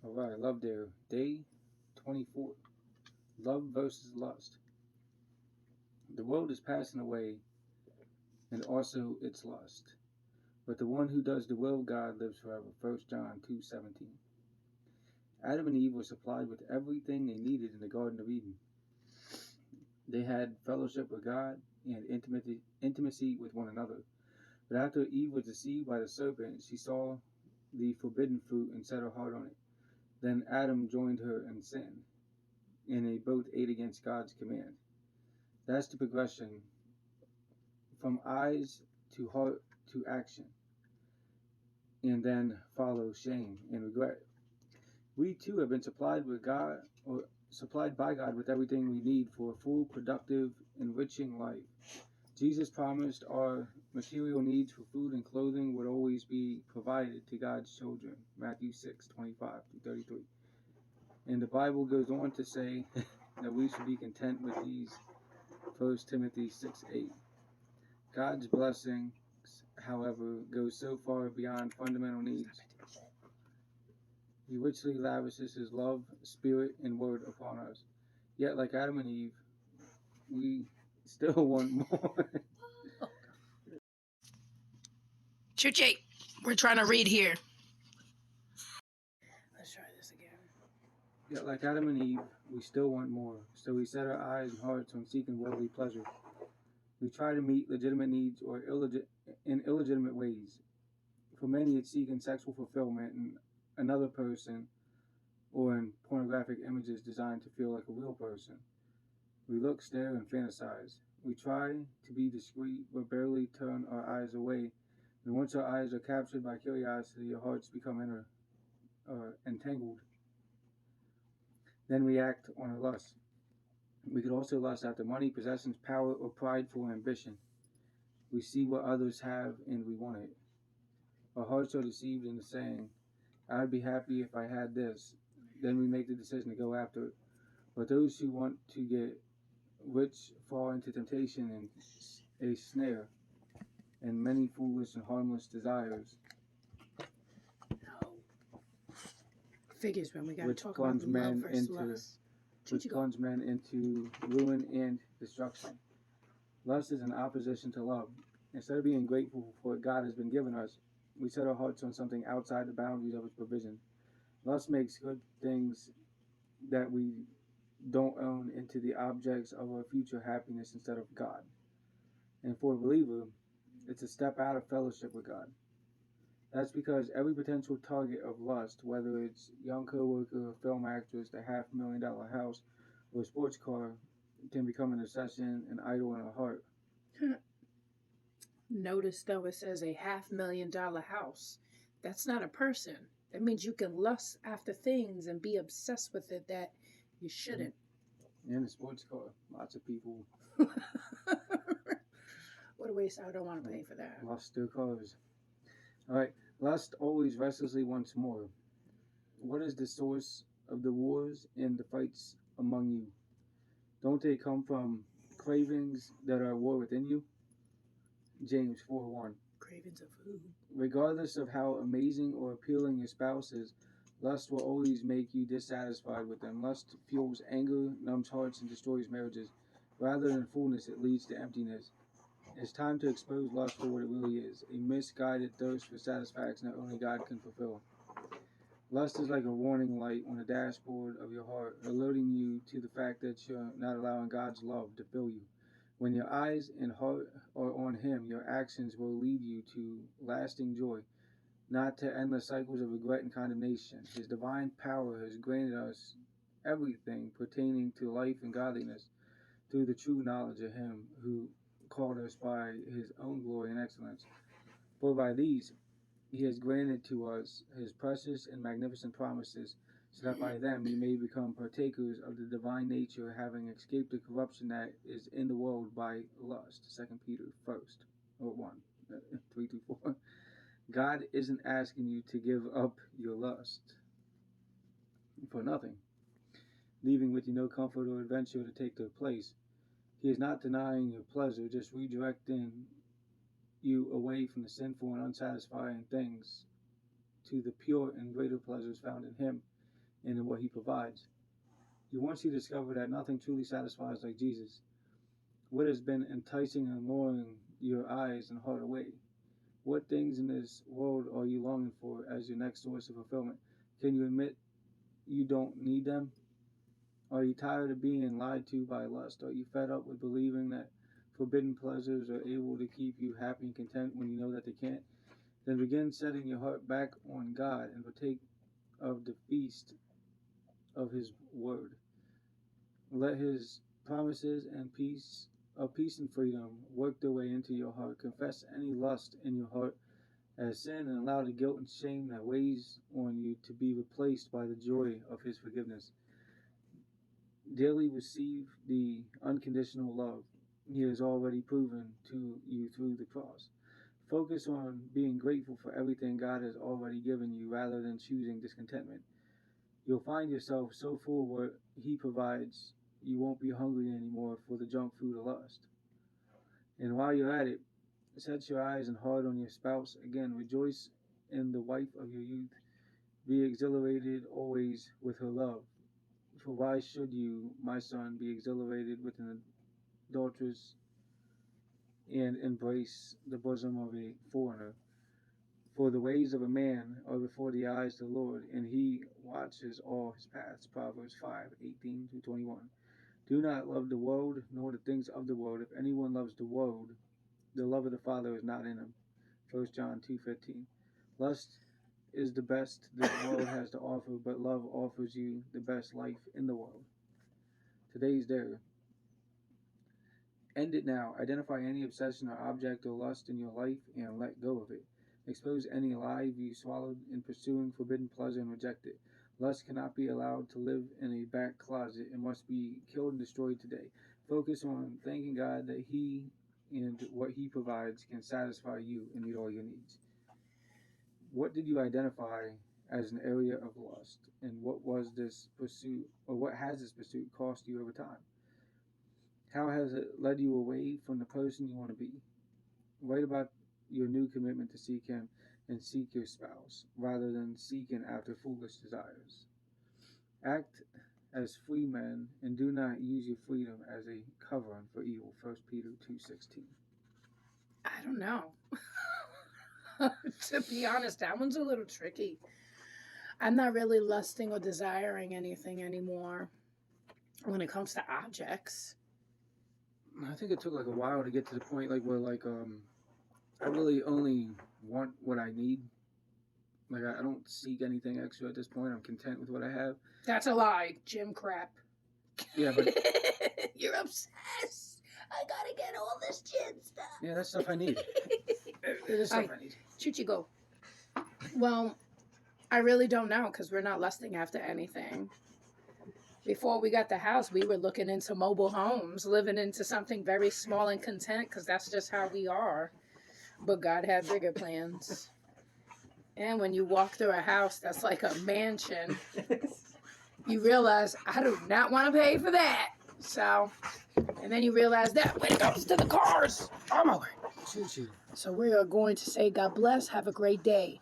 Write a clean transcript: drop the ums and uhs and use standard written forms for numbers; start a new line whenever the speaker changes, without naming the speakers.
All right, love there. Day 24. Love versus lust. The world is passing away, and also its lust. But the one who does the will of God lives forever. 1 John 2:17. Adam and Eve were supplied with everything they needed in the Garden of Eden. They had fellowship with God and intimacy with one another. But after Eve was deceived by the serpent, she saw the forbidden fruit and set her heart on it. Then Adam joined her in sin, and they both ate against God's command. That's the progression from eyes to heart to action, and then follow shame and regret. We too have been supplied with God, or supplied by God with everything we need for a full, productive, enriching life. Jesus promised our material needs for food and clothing would always be provided to God's children. Matthew 6:25-33. And the Bible goes on to say that we should be content with these. 1 Timothy 6:8. God's blessings, however, go so far beyond fundamental needs. He richly lavishes his love, spirit, and word upon us. Yet, like Adam and Eve, we still want more.
Chuchi, we're trying to read here. Let's try this again.
Yet, like Adam and Eve, we still want more. So we set our eyes and hearts on seeking worldly pleasure. We try to meet legitimate needs or in illegitimate ways. For many, it's seeking sexual fulfillment in another person or in pornographic images designed to feel like a real person. We look, stare, and fantasize. We try to be discreet but barely turn our eyes away. And once our eyes are captured by curiosity, our hearts become entangled. Then we act on our lust. We could also lust after money, possessions, power, or prideful ambition. We see what others have and we want it. Our hearts are deceived into saying, I'd be happy if I had this. Then we make the decision to go after it. But those who want to get rich fall into temptation and a snare, and many foolish and harmless desires,
No. Figures when we got to
which
talk about
plunge
love
men
versus
into
lust.
which plunge men into ruin and destruction. Lust is an opposition to love. Instead of being grateful for what God has been given us, we set our hearts on something outside the boundaries of His provision. Lust makes good things that we don't own into the objects of our future happiness instead of God. And for a believer, it's a step out of fellowship with God. That's because every potential target of lust, whether it's young coworker, a film actress, the $500,000 house, or a sports car, can become an obsession, an idol in our heart.
Notice though it says a $500,000 house. That's not a person. That means you can lust after things and be obsessed with it that you shouldn't.
And a sports car, lots of people
What a waste. I don't want to pay for that.
lust their cars. All right, lust always restlessly wants more. What is the source of the wars and the fights among you? Don't they come from cravings that are at war within you? James 4:1.
Cravings of food.
Regardless of how amazing or appealing your spouse is, lust will always make you dissatisfied with them. Lust fuels anger, numbs hearts, and destroys marriages. Rather than fullness, it leads to emptiness. It's time to expose lust for what it really is, a misguided thirst for satisfaction that only God can fulfill. Lust is like a warning light on the dashboard of your heart, alerting you to the fact that you're not allowing God's love to fill you. When your eyes and heart are on Him, your actions will lead you to lasting joy, not to endless cycles of regret and condemnation. His divine power has granted us everything pertaining to life and godliness through the true knowledge of Him who called us by His own glory and excellence. For by these He has granted to us His precious and magnificent promises, so that by them we may become partakers of the divine nature, having escaped the corruption that is in the world by lust. 2 Peter 3-4. God isn't asking you to give up your lust for nothing, leaving with you no comfort or adventure to take their place. He is not denying your pleasure, just redirecting you away from the sinful and unsatisfying things to the pure and greater pleasures found in Him. and in what he provides. Once you discover that nothing truly satisfies like Jesus, what has been enticing and luring your eyes and heart away? What things in this world are you longing for as your next source of fulfillment? Can you admit you don't need them? Are you tired of being lied to by lust? Are you fed up with believing that forbidden pleasures are able to keep you happy and content when you know that they can't? Then begin setting your heart back on God and partake of the feast of his word. Let his promises and peace and freedom work their way into your heart. Confess any lust in your heart as sin and allow the guilt and shame that weighs on you to be replaced by the joy of his forgiveness. Daily receive the unconditional love he has already proven to you through the cross. Focus on being grateful for everything God has already given you rather than choosing discontentment. You'll find yourself so full of what he provides, you won't be hungry anymore for the junk food of lust. And while you're at it, set your eyes and heart on your spouse. Again, rejoice in the wife of your youth. Be exhilarated always with her love. For why should you, my son, be exhilarated with an adulteress and embrace the bosom of a foreigner? For the ways of a man are before the eyes of the Lord, and he watches all his paths. Proverbs 5:18-21. Do not love the world, nor the things of the world. If anyone loves the world, the love of the Father is not in him. 1 John 2:15. Lust is the best the world has to offer, but love offers you the best life in the world. Today's dare. End it now. Identify any obsession or object or lust in your life and let go of it. Expose any lie you swallowed in pursuing forbidden pleasure and reject it. Lust cannot be allowed to live in a back closet. It must be killed and destroyed today. Focus on thanking God that he and what he provides can satisfy you and meet all your needs. What did you identify as an area of lust, and what was this pursuit, or what has this pursuit cost you over time? How has it led you away from the person you want to be? Write about your new commitment to seek him and seek your spouse, rather than seeking after foolish desires. Act as free men and do not use your freedom as a covering for evil. 1 Peter 2:16.
I don't know. To be honest, that one's a little tricky. I'm not really lusting or desiring anything anymore when it comes to objects.
I think it took like a while to get to the point like where I really only want what I need. Like I don't seek anything extra at this point. I'm content with what I have.
That's a lie. Gym crap.
Yeah, but
You're obsessed. I gotta get all this gym stuff.
yeah, that's stuff I need. It is stuff I need.
Chuchi, go. Well, I really don't know because we're not lusting after anything. Before we got the house, we were looking into mobile homes, living into something very small and content because that's just how we are. But God had bigger plans. And when you walk through a house that's like a mansion, you realize, I do not want to pay for that. So, and then you realize that when it comes to the cars, oh my word.
Choo-choo.
So we are going to say God bless, have a great day.